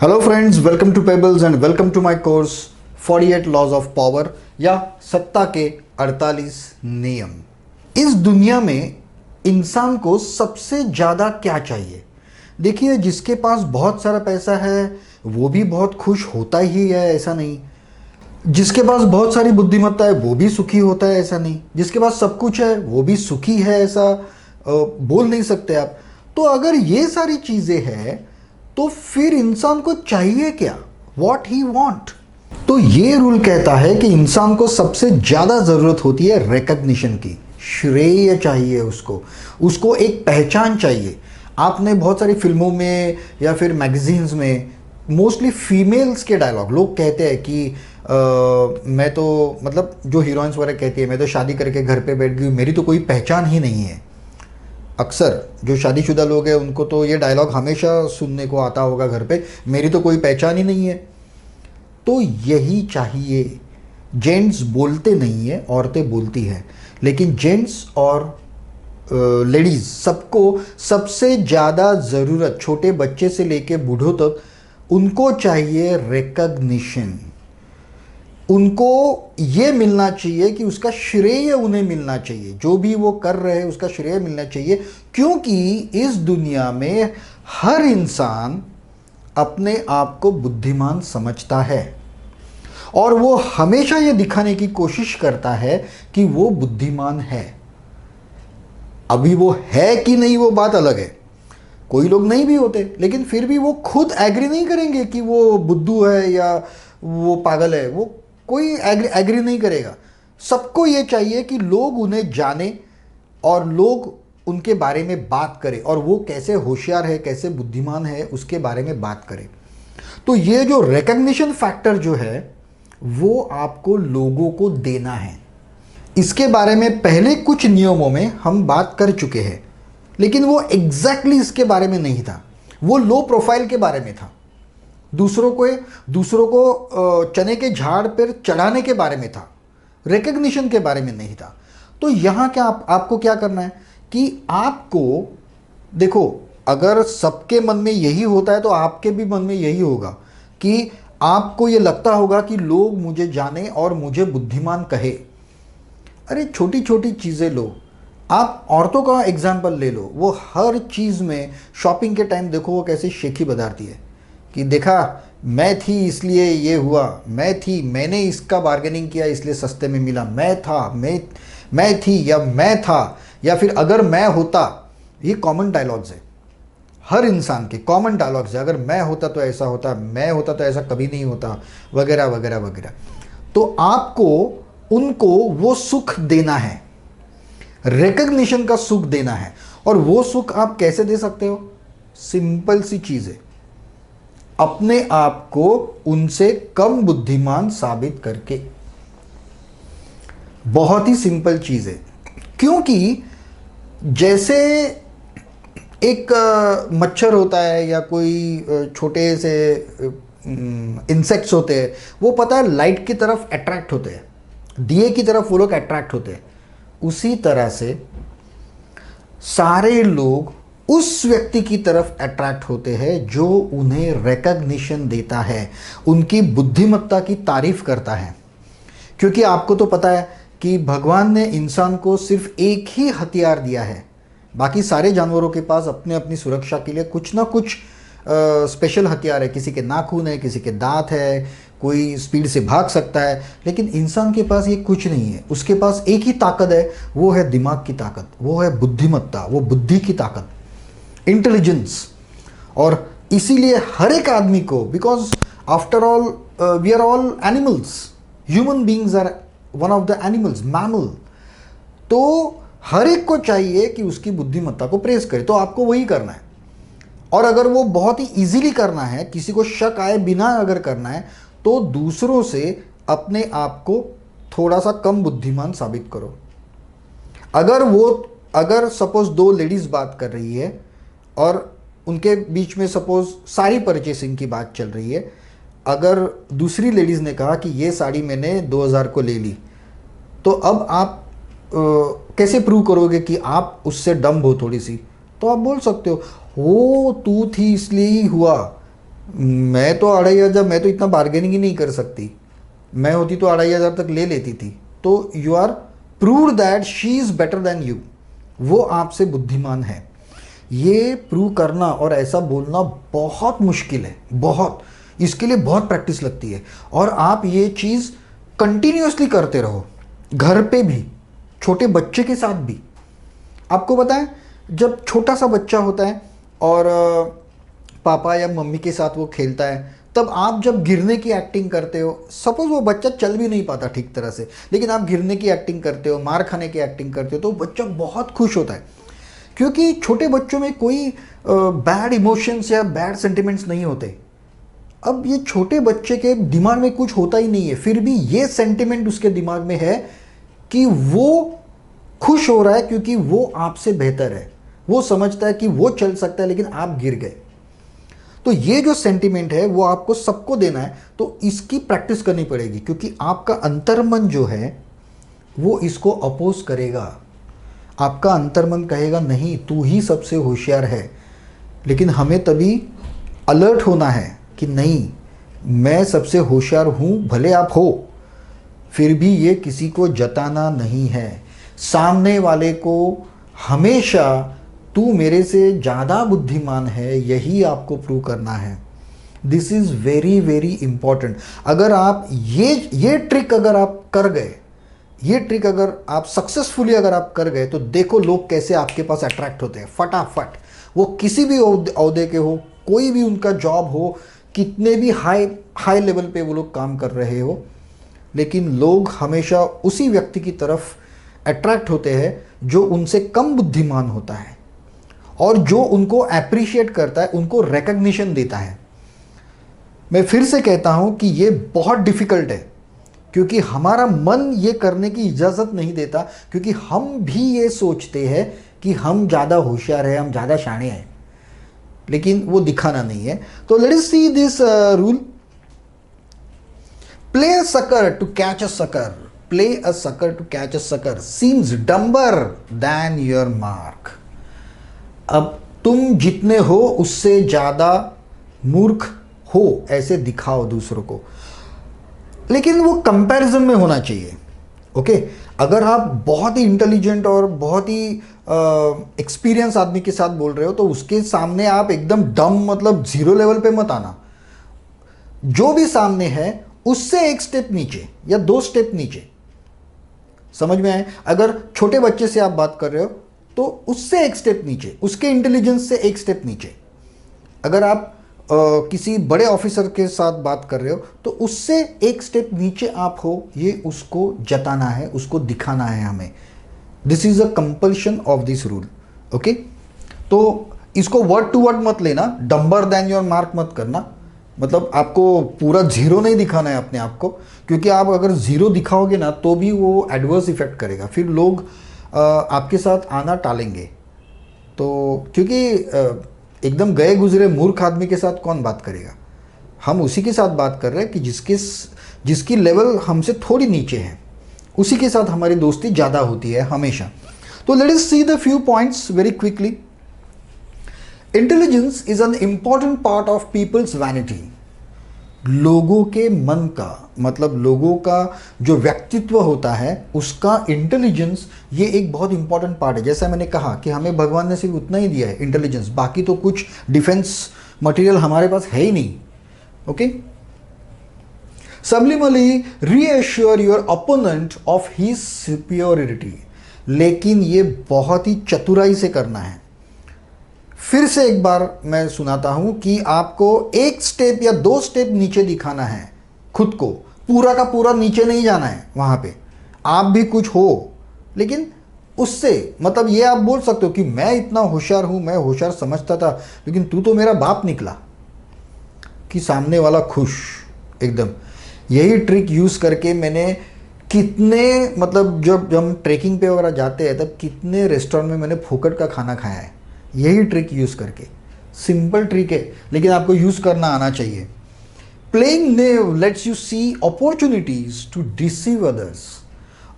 Hello friends, welcome to pebbles and welcome to my course 48 laws of power या सत्ता के 48 नियम। इस दुनिया में इंसान को सबसे ज़्यादा क्या चाहिए? देखिए, जिसके पास बहुत सारा पैसा है वो भी बहुत खुश होता ही है, ऐसा नहीं। जिसके पास बहुत सारी बुद्धिमत्ता है वो भी सुखी होता है, ऐसा नहीं। जिसके पास सब कुछ है वो भी सुखी है, ऐसा बोल नहीं सकते आप। तो अगर ये सारी चीज़ें हैं तो फिर इंसान को चाहिए क्या? What he want. तो ये रूल कहता है कि इंसान को सबसे ज़्यादा ज़रूरत होती है रिकग्निशन की। श्रेय चाहिए उसको, उसको एक पहचान चाहिए। आपने बहुत सारी फिल्मों में या फिर मैगजीन्स में मोस्टली फीमेल्स के डायलॉग लोग कहते हैं कि मैं तो मतलब जो हीरोइंस वगैरह कहती है, मैं तो शादी करके घर पे बैठ गई, मेरी तो कोई पहचान ही नहीं है। अक्सर जो शादीशुदा लोग हैं उनको तो ये डायलॉग हमेशा सुनने को आता होगा घर पे, मेरी तो कोई पहचान ही नहीं है। तो यही चाहिए। जेंट्स बोलते नहीं है, औरतें बोलती हैं, लेकिन जेंट्स और लेडीज़ सबको सबसे ज़्यादा ज़रूरत, छोटे बच्चे से लेके बूढ़ों तक, उनको चाहिए रिकग्निशन। उनको ये मिलना चाहिए कि उसका श्रेय उन्हें मिलना चाहिए, जो भी वो कर रहे हैं उसका श्रेय मिलना चाहिए। क्योंकि इस दुनिया में हर इंसान अपने आप को बुद्धिमान समझता है और वो हमेशा ये दिखाने की कोशिश करता है कि वो बुद्धिमान है। अभी वो है कि नहीं वो बात अलग है। कोई लोग नहीं भी होते, लेकिन फिर भी वो खुद एग्री नहीं करेंगे कि वो बुद्धू है या वो पागल है। वो कोई एग्री नहीं करेगा। सबको ये चाहिए कि लोग उन्हें जाने और लोग उनके बारे में बात करें, और वो कैसे होशियार है, कैसे बुद्धिमान है, उसके बारे में बात करें। तो ये जो रिकग्निशन फैक्टर जो है वो आपको लोगों को देना है। इसके बारे में पहले कुछ नियमों में हम बात कर चुके हैं, लेकिन वो एग्जैक्टली इसके बारे में नहीं था। वो लो प्रोफाइल के बारे में था। दूसरों को चने के झाड़ पर चढ़ाने के बारे में था, रिकग्निशन के बारे में नहीं था। तो यहाँ क्या आपको क्या करना है कि आपको देखो, अगर सबके मन में यही होता है तो आपके भी मन में यही होगा कि आपको ये लगता होगा कि लोग मुझे जाने और मुझे बुद्धिमान कहे। अरे छोटी छोटी चीज़ें लो। आप औरतों का एग्जाम्पल ले लो, वो हर चीज़ में शॉपिंग के टाइम देखो वो कैसे शेखी बजाती है कि देखा मैं थी इसलिए ये हुआ, मैं थी मैंने इसका बार्गेनिंग किया इसलिए सस्ते में मिला, मैं था मैं थी या मैं था, या फिर अगर मैं होता। ये कॉमन डायलॉग्स है, हर इंसान के कॉमन डायलॉग्स है। अगर मैं होता तो ऐसा होता, मैं होता तो ऐसा कभी नहीं होता, वगैरह वगैरह वगैरह। तो आपको उनको वो सुख देना है, रिकग्निशन का सुख देना है। और वो सुख आप कैसे दे सकते हो? सिंपल सी चीज़ है, अपने आप को उनसे कम बुद्धिमान साबित करके। बहुत ही सिंपल चीज़ है। क्योंकि जैसे एक मच्छर होता है या कोई छोटे से इंसेक्ट्स होते हैं, वो पता है लाइट की तरफ अट्रैक्ट होते हैं, दिए की तरफ वो लोग अट्रैक्ट होते हैं। उसी तरह से सारे लोग उस व्यक्ति की तरफ अट्रैक्ट होते हैं जो उन्हें रिकग्निशन देता है, उनकी बुद्धिमत्ता की तारीफ करता है। क्योंकि आपको तो पता है कि भगवान ने इंसान को सिर्फ एक ही हथियार दिया है। बाकी सारे जानवरों के पास अपने अपनी सुरक्षा के लिए कुछ ना कुछ स्पेशल हथियार है। किसी के नाखून है, किसी के दांत है, कोई स्पीड से भाग सकता है, लेकिन इंसान के पास ये कुछ नहीं है। उसके पास एक ही ताकत है, वो है दिमाग की ताकत, वो है बुद्धिमत्ता, वो बुद्धि की ताकत, इंटेलिजेंस। और इसीलिए हर एक आदमी को, because after all we are all animals, human beings are one of the animals, mammal. तो हर एक को चाहिए कि उसकी बुद्धिमत्ता को प्रेस करे। तो आपको वही करना है। और अगर वो बहुत ही इजीली करना है, किसी को शक आए बिना अगर करना है, तो दूसरों से अपने आप को थोड़ा सा कम बुद्धिमान साबित करो। अगर सपोज दो लेडीज बात कर रही है और उनके बीच में सपोज साड़ी परचेसिंग की बात चल रही है, अगर दूसरी लेडीज ने कहा कि ये साड़ी मैंने 2000 को ले ली, तो अब आप कैसे प्रूव करोगे कि आप उससे डम्ब हो थोड़ी सी? तो आप बोल सकते हो तू थी इसलिए ही हुआ, मैं तो 2,500, मैं तो इतना बार्गेनिंग ही नहीं कर सकती, मैं होती तो 2,500 तक ले लेती थी। तो you are prove that she is better than you, वो आपसे बुद्धिमान है। ये प्रूव करना और ऐसा बोलना बहुत मुश्किल है, बहुत, इसके लिए बहुत प्रैक्टिस लगती है। और आप ये चीज़ कंटिन्यूअसली करते रहो, घर पे भी, छोटे बच्चे के साथ भी। आपको पता है, जब छोटा सा बच्चा होता है और पापा या मम्मी के साथ वो खेलता है, तब आप जब गिरने की एक्टिंग करते हो, सपोज वो बच्चा चल भी नहीं पाता ठीक तरह से, लेकिन आप गिरने की एक्टिंग करते हो, मार खाने की एक्टिंग करते हो, तो बच्चा बहुत खुश होता है। क्योंकि छोटे बच्चों में कोई बैड इमोशंस या बैड सेंटिमेंट्स नहीं होते। अब ये छोटे बच्चे के दिमाग में कुछ होता ही नहीं है, फिर भी ये सेंटिमेंट उसके दिमाग में है कि वो खुश हो रहा है क्योंकि वो आपसे बेहतर है। वो समझता है कि वो चल सकता है लेकिन आप गिर गए। तो ये जो सेंटिमेंट है वो आपको सबको देना है, तो इसकी प्रैक्टिस करनी पड़ेगी, क्योंकि आपका अंतर्मन जो है वो इसको अपोज करेगा। आपका अंतर्मन कहेगा नहीं, तू ही सबसे होशियार है। लेकिन हमें तभी अलर्ट होना है कि नहीं, मैं सबसे होशियार हूँ, भले आप हो, फिर भी ये किसी को जताना नहीं है। सामने वाले को हमेशा तू मेरे से ज़्यादा बुद्धिमान है, यही आपको प्रूव करना है। This is very very important. अगर आप ये ट्रिक अगर आप कर गए, ये ट्रिक अगर आप सक्सेसफुली अगर आप कर गए, तो देखो लोग कैसे आपके पास अट्रैक्ट होते हैं फटाफट। वो किसी भी ओहदे के हो, कोई भी उनका जॉब हो, कितने भी हाई लेवल पे वो लोग काम कर रहे हो, लेकिन लोग हमेशा उसी व्यक्ति की तरफ अट्रैक्ट होते हैं जो उनसे कम बुद्धिमान होता है और जो उनको अप्रिशिएट करता है, उनको रिकग्निशन देता है। मैं फिर से कहता हूं कि ये बहुत डिफिकल्ट है, क्योंकि हमारा मन ये करने की इजाज़त नहीं देता, क्योंकि हम भी ये सोचते हैं कि हम ज़्यादा होशियार हैं, हम ज़्यादा शाणे हैं, लेकिन वो दिखाना नहीं है। तो let us see this rule. Play a sucker to catch a sucker. Play a sucker to catch a sucker seems dumber than your mark. अब तुम जितने हो उससे ज़्यादा मूर्ख हो, ऐसे दिखाओ दूसरों को, लेकिन वो कंपैरिजन में होना चाहिए। ओके, अगर आप बहुत ही इंटेलिजेंट और बहुत ही एक्सपीरियंस आदमी के साथ बोल रहे हो, तो उसके सामने आप एकदम डम, मतलब जीरो लेवल पे मत आना। जो भी सामने है उससे एक स्टेप नीचे या 2 स्टेप नीचे, समझ में आए? अगर छोटे बच्चे से आप बात कर रहे हो तो उससे एक स्टेप नीचे, उसके इंटेलिजेंस से एक स्टेप नीचे। अगर आप किसी बड़े ऑफिसर के साथ बात कर रहे हो तो उससे एक स्टेप नीचे आप हो, ये उसको जताना है, उसको दिखाना है हमें। This is a compulsion of this rule. Okay, तो इसको वर्ड टू वर्ड मत लेना, डम्बर देन योर मार्क मत करना। मतलब आपको पूरा जीरो नहीं दिखाना है अपने आप को, क्योंकि आप अगर जीरो दिखाओगे ना तो भी वो एडवर्स इफेक्ट करेगा, फिर लोग आपके साथ आना टालेंगे। तो क्योंकि एकदम गए गुजरे मूर्ख आदमी के साथ कौन बात करेगा? हम उसी के साथ बात कर रहे हैं कि जिसकी लेवल हमसे थोड़ी नीचे है, उसी के साथ हमारी दोस्ती ज़्यादा होती है हमेशा। तो let us see the few points very quickly. Intelligence is an important part of people's vanity. लोगों के मन का, मतलब लोगों का जो व्यक्तित्व होता है उसका इंटेलिजेंस, ये एक बहुत इंपॉर्टेंट पार्ट है। जैसा मैंने कहा कि हमें भगवान ने सिर्फ उतना ही दिया है इंटेलिजेंस, बाकी तो कुछ डिफेंस मटेरियल हमारे पास है ही नहीं। Okay, sublimely reassure your opponent of his superiority, लेकिन ये बहुत ही चतुराई से करना है। फिर से एक बार मैं सुनाता हूं कि आपको एक स्टेप या 2 स्टेप नीचे दिखाना है खुद को, पूरा का पूरा नीचे नहीं जाना है। वहां पे आप भी कुछ हो, लेकिन उससे, मतलब ये आप बोल सकते हो कि मैं इतना होशियार हूं, मैं होशियार समझता था, लेकिन तू तो मेरा बाप निकला, कि सामने वाला खुश एकदम। यही ट्रिक यूज करके मैंने कितने, मतलब जब हम ट्रैकिंग पे वगैरह जाते हैं तब कितने रेस्टोरेंट में मैंने फोकट का खाना खाया है, यही ट्रिक यूज करके। सिंपल ट्रिक है, लेकिन आपको यूज करना आना चाहिए। Playing naive lets you see opportunities to deceive others.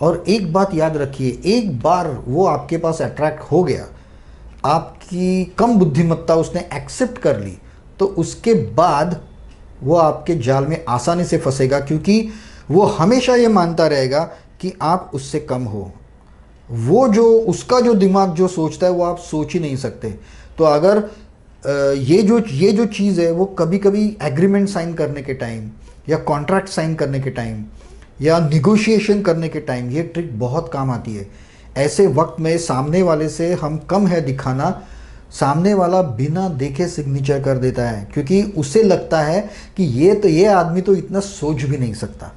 और एक बात याद रखिए, एक बार वो आपके पास अट्रैक्ट हो गया, आपकी कम बुद्धिमत्ता उसने एक्सेप्ट कर ली, तो उसके बाद वो आपके जाल में आसानी से फंसेगा, क्योंकि वो हमेशा ये मानता रहेगा कि आप उससे कम हो। वो जो उसका जो दिमाग जो सोचता है वो आप सोच ही नहीं सकते। तो अगर ये जो चीज़ है वो कभी कभी एग्रीमेंट साइन करने के टाइम या कॉन्ट्रैक्ट साइन करने के टाइम या निगोशिएशन करने के टाइम ये ट्रिक बहुत काम आती है। ऐसे वक्त में सामने वाले से हम कम है दिखाना, सामने वाला बिना देखे सिग्नेचर कर देता है, क्योंकि उसे लगता है कि ये आदमी तो इतना सोच भी नहीं सकता।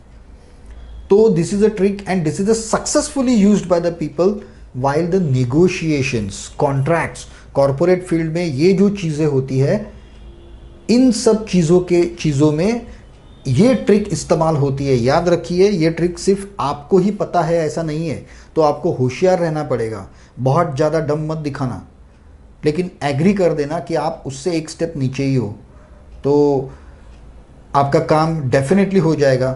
तो this is a trick and this is a successfully used by the people while the negotiations, contracts, corporate field में ये जो चीज़ें होती है, इन सब चीज़ों में ये ट्रिक इस्तेमाल होती है। याद रखिए, ये ट्रिक सिर्फ आपको ही पता है ऐसा नहीं है, तो आपको होशियार रहना पड़ेगा, बहुत ज़्यादा दम मत दिखाना, लेकिन एग्री कर देना कि आप उससे एक स्टेप नीचे ही हो, तो आपका काम डेफिनेटली हो जाएगा।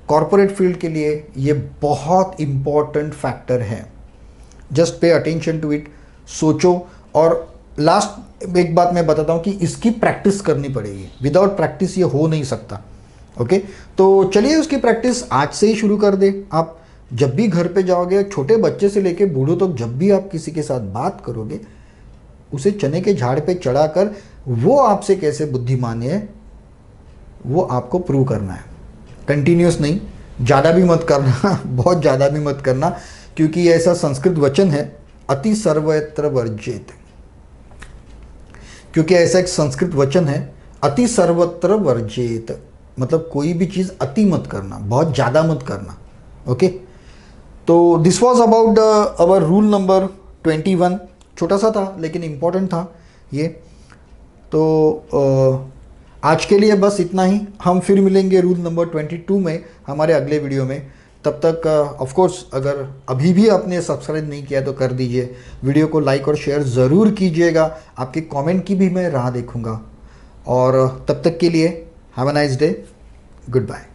कॉरपोरेट फील्ड के लिए ये बहुत इम्पॉर्टेंट फैक्टर है। Just pay attention to it, सोचो। और लास्ट एक बात मैं बताता हूँ कि इसकी प्रैक्टिस करनी पड़ेगी, विदाउट प्रैक्टिस ये हो नहीं सकता। ओके, तो चलिए उसकी प्रैक्टिस आज से ही शुरू कर दे। आप जब भी घर पे जाओगे, छोटे बच्चे से लेके बूढ़ों तक, जब भी आप किसी के साथ बात करोगे, उसे चने के झाड़ पे चढ़ाकर वो आपसे कैसे बुद्धिमान है वो आपको प्रूव करना है। कंटिन्यूस नहीं, ज़्यादा भी मत करना बहुत ज़्यादा भी मत करना, क्योंकि ऐसा संस्कृत वचन है, अति सर्वत्र वर्जित। क्योंकि ऐसा एक संस्कृत वचन है, अति सर्वत्र वर्जित, मतलब कोई भी चीज़ अति मत करना, बहुत ज़्यादा मत करना। ओके, तो this was about our rule number 21। छोटा सा था लेकिन इम्पोर्टेंट था ये। तो आज के लिए बस इतना ही। हम फिर मिलेंगे रूल नंबर 22 में हमारे अगले वीडियो में। तब तक ऑफ कोर्स अगर अभी भी आपने सब्सक्राइब नहीं किया तो कर दीजिए, वीडियो को लाइक और शेयर ज़रूर कीजिएगा, आपके कमेंट की भी मैं राह देखूंगा। और तब तक के लिए have a nice day, good bye.